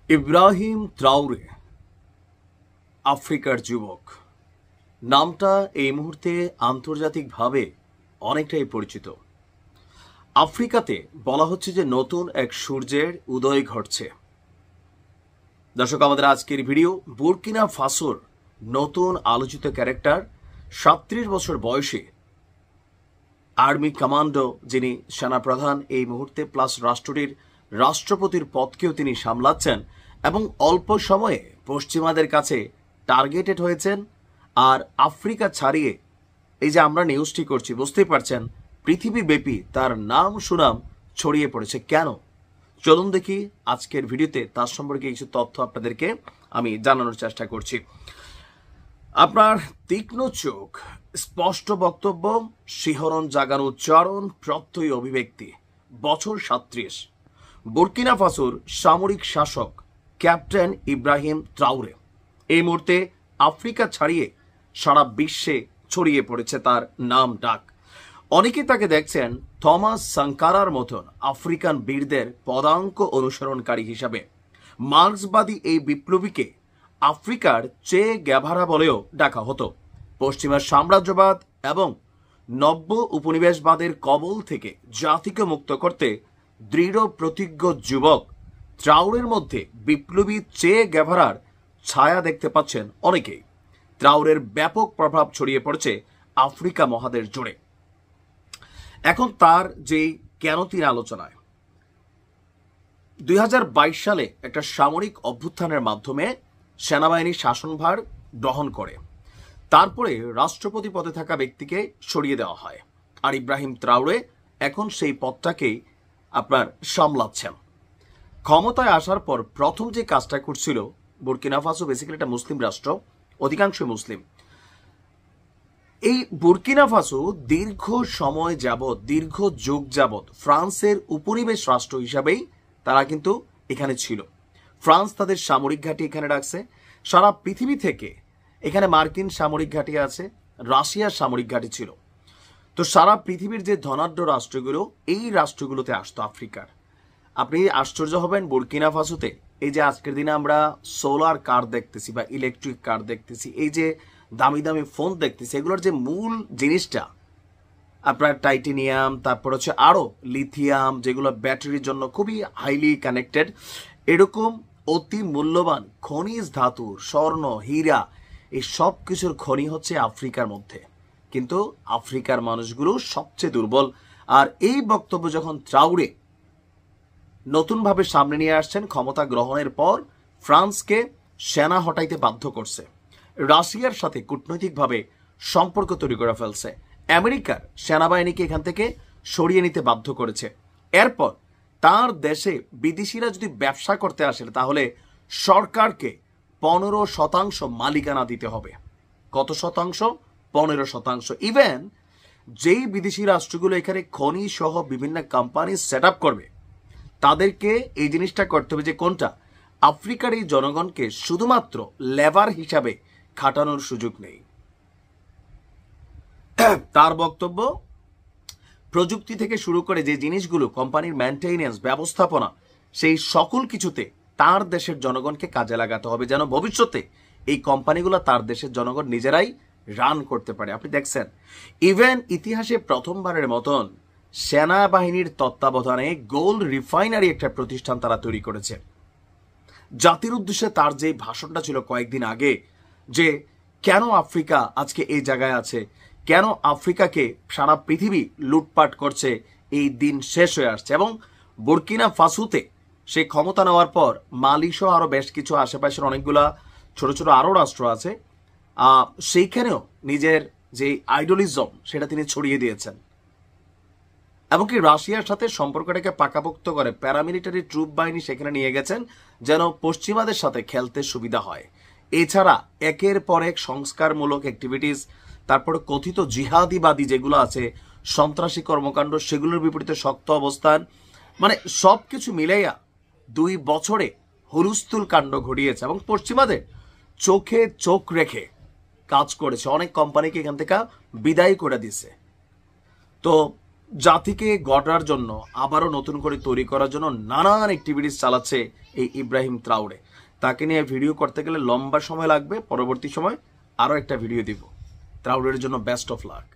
Ibrahim Traore আফ্রিকার যুবক নামটা এই মুহূর্তে আন্তর্জাতিকভাবে অনেকটাই পরিচিত। আফ্রিকাতে বলা হচ্ছে যে নতুন এক সূর্যের উদয় ঘটছে। দর্শক, আমাদের আজকের ভিডিও বুর্কিনা ফাসোর নতুন আলোচিত ক্যারেক্টার ৩৭ বছর বয়সী আর্মি কমান্ডো, যিনি সেনাপ্রধান এই মুহূর্তে, প্লাস রাষ্ট্রটির রাষ্ট্রপতির পদকেও তিনি সামলাচ্ছেন এবং অল্প সময়ে পশ্চিমাদের কাছে টার্গেটেড হয়েছেন। আর আফ্রিকা ছাড়িয়ে এই যে আমরা নিউজটি করছি, বুঝতেই পারছেন পৃথিবীব্যাপী তার নাম সুনাম ছড়িয়ে পড়েছে। কেন? চলুন দেখি আজকের ভিডিওতে তার সম্পর্কে কিছু তথ্য আপনাদেরকে আমি জানানোর চেষ্টা করছি। আপনার তীক্ষ্ণ চোখ, স্পষ্ট বক্তব্য, শিহরণ জাগানো উচ্চারণ, প্রত্যয়ী অভিব্যক্তি। বছর ৩৭, বুর্কিনা ফাসোর সামরিক শাসক ক্যাপ্টেন ইব্রাহিম ট্রাওরে এই মুহূর্তে আফ্রিকা ছাড়িয়ে সারা বিশ্বে ছড়িয়ে পড়েছে তার নাম ডাক। অনেকে তাকে দেখছেন থমাস সাঙ্কারার মতন আফ্রিকান বীরদের পদাঙ্ক অনুসরণকারী হিসাবে। মার্ক্সবাদী এই বিপ্লবীকে আফ্রিকার চে গ্যাভারা বলেও ডাকা হতো। পশ্চিমা সাম্রাজ্যবাদ এবং নব্য উপনিবেশবাদের কবল থেকে জাতিকে মুক্ত করতে দৃঢ় প্রতিজ্ঞ যুবক ট্রাওরের মধ্যে বিপ্লবী চে গ্যাভারার ছায়া দেখতে পাচ্ছেন অনেকেই। ট্রাওরের ব্যাপক প্রভাব ছড়িয়ে পড়েছে আফ্রিকা মহাদেশ জুড়ে। এখন তার যেই কেন তিনি আলোচনায়, ২০২২ সালে একটা সামরিক অভ্যুত্থানের মাধ্যমে সেনাবাহিনী শাসনভার গ্রহণ করে, তারপরে রাষ্ট্রপতি পদে থাকা ব্যক্তিকে সরিয়ে দেওয়া হয়। আর ইব্রাহিম ট্রাওরে এখন সেই পদটাকেই আপনার সামলাচ্ছেন। ক্ষমতায় আসার পর প্রথম যে কাজটা করছিল, বুর্কিনা ফাসো বেসিক্যালি একটা মুসলিম রাষ্ট্র, অধিকাংশ মুসলিম। এই বুর্কিনা ফাসো দীর্ঘ সময় যাবৎ, দীর্ঘ যুগ যাবৎ ফ্রান্সের উপনিবেশ রাষ্ট্র হিসাবেই তারা কিন্তু এখানে ছিল। ফ্রান্স তাদের সামরিক ঘাঁটি এখানে রাখছে। সারা পৃথিবী থেকে এখানে মার্কিন সামরিক ঘাঁটি আছে, রাশিয়ার সামরিক ঘাঁটি ছিল। তো সারা পৃথিবীর যে ধনাঢ্য রাষ্ট্রগুলো, এই রাষ্ট্রগুলোতে আসতো আফ্রিকার। আপনি আশ্চর্য হবেন, বুর্কিনা ফাসোতে এই যে আজকের দিনে আমরা সোলার কার দেখতেছি বা ইলেকট্রিক কার দেখতেছি, এই যে দামি দামি ফোন দেখতেছি, এগুলোর যে মূল জিনিসটা আপনার টাইটেনিয়াম, তারপর হচ্ছে আরো লিথিয়াম, যেগুলো ব্যাটারির জন্য খুবই হাইলি কানেক্টেড, এরকম অতি মূল্যবান খনিজ ধাতু, স্বর্ণ, হীরা, এই সব কিছুর খনি হচ্ছে আফ্রিকার মধ্যে। কিন্তু আফ্রিকার মানুষগুলো সবচেয়ে দুর্বল। আর এই বক্তব্য যখন ট্রাওরে নতুনভাবে সামনে নিয়ে আসছেন, ক্ষমতা গ্রহণের পর ফ্রান্সকে সেনা হটাইতে বাধ্য করছে, রাশিয়ার সাথে কূটনৈতিকভাবে সম্পর্ক তৈরি করে ফেলছে, আমেরিকার সেনাবাহিনীকে এখান থেকে সরিয়ে নিতে বাধ্য করেছে। এরপর তার দেশে বিদেশিরা যদি ব্যবসা করতে আসে, তাহলে সরকারকে 15% মালিকানা দিতে হবে। কত শতাংশ? 15%। ইভেন যেই বিদেশি রাষ্ট্রগুলো এখানে খনি সহ বিভিন্ন কোম্পানি সেট আপ করবে, তাদেরকে এই জিনিসটা করতে হবে যে কোনটা আফ্রিকার এই জনগণকে শুধুমাত্র লেবার হিসাবে খাটানোর সুযোগ নেই। তার বক্তব্য, প্রযুক্তি থেকে শুরু করে যে জিনিসগুলো, কোম্পানির মেইনটেনেন্স, ব্যবস্থাপনা, সেই সকল কিছুতে তার দেশের জনগণকে কাজে লাগাতে হবে, যেন ভবিষ্যতে এই কোম্পানিগুলো তার দেশের জনগণ নিজেরাই রান করতে পারে। আপনি দেখছেন ইভেন ইতিহাসে প্রথমবারের মতন সেনাবাহিনীর তত্ত্বাবধানে গোল্ড রিফাইনারি একটা প্রতিষ্ঠান তারা তৈরি করেছে। জাতির উদ্দেশ্যে তার যে ভাষণটা ছিল কয়েকদিন আগে, যে কেন আফ্রিকা আজকে এই জায়গায় আছে, কেন আফ্রিকাকে সারা পৃথিবী লুটপাট করছে, এই দিন শেষ হয়ে আসছে। এবং বুর্কিনা ফাসোতে সে ক্ষমতা নেওয়ার পর মালি সহ আরো বেশ কিছু আশেপাশের অনেকগুলা ছোট ছোট আরো রাষ্ট্র আছে, সেইখানেও নিজের যে আইডলিজম সেটা তিনি ছড়িয়ে দিয়েছেন। এমনকি রাশিয়ার সাথে সম্পর্কটাকে পাকাপোক্ত করে প্যারামিলিটারি ট্রুপ বাহিনী সেখানে নিয়ে গেছেন, যেন পশ্চিমাদের সাথে খেলতে সুবিধা হয়। এছাড়া একের পর এক সংস্কারমূলক অ্যাক্টিভিটিস, তারপরে কথিত জিহাদিবাদী যেগুলো আছে, সন্ত্রাসী কর্মকাণ্ড, সেগুলোর বিপরীতে শক্ত অবস্থান, মানে সবকিছু মিলাইয়া 2 বছরে হুলস্থুল কাণ্ড ঘটিয়েছে এবং পশ্চিমাদের চোখে চোখ রেখে কাজ করেছে। অনেক কোম্পানিকে এখান থেকে বিদায় করে দিছে। তো জাতিকে গড়ার জন্য, আবারও নতুন করে তৈরি করার জন্য নানান অ্যাক্টিভিটিস চালাচ্ছে এই ইব্রাহিম ত্রাওরে। তাকে নিয়ে ভিডিও করতে গেলে লম্বা সময় লাগবে, পরবর্তী সময় আরও একটা ভিডিও দিব। ত্রাওরের জন্য বেস্ট অফ লাক।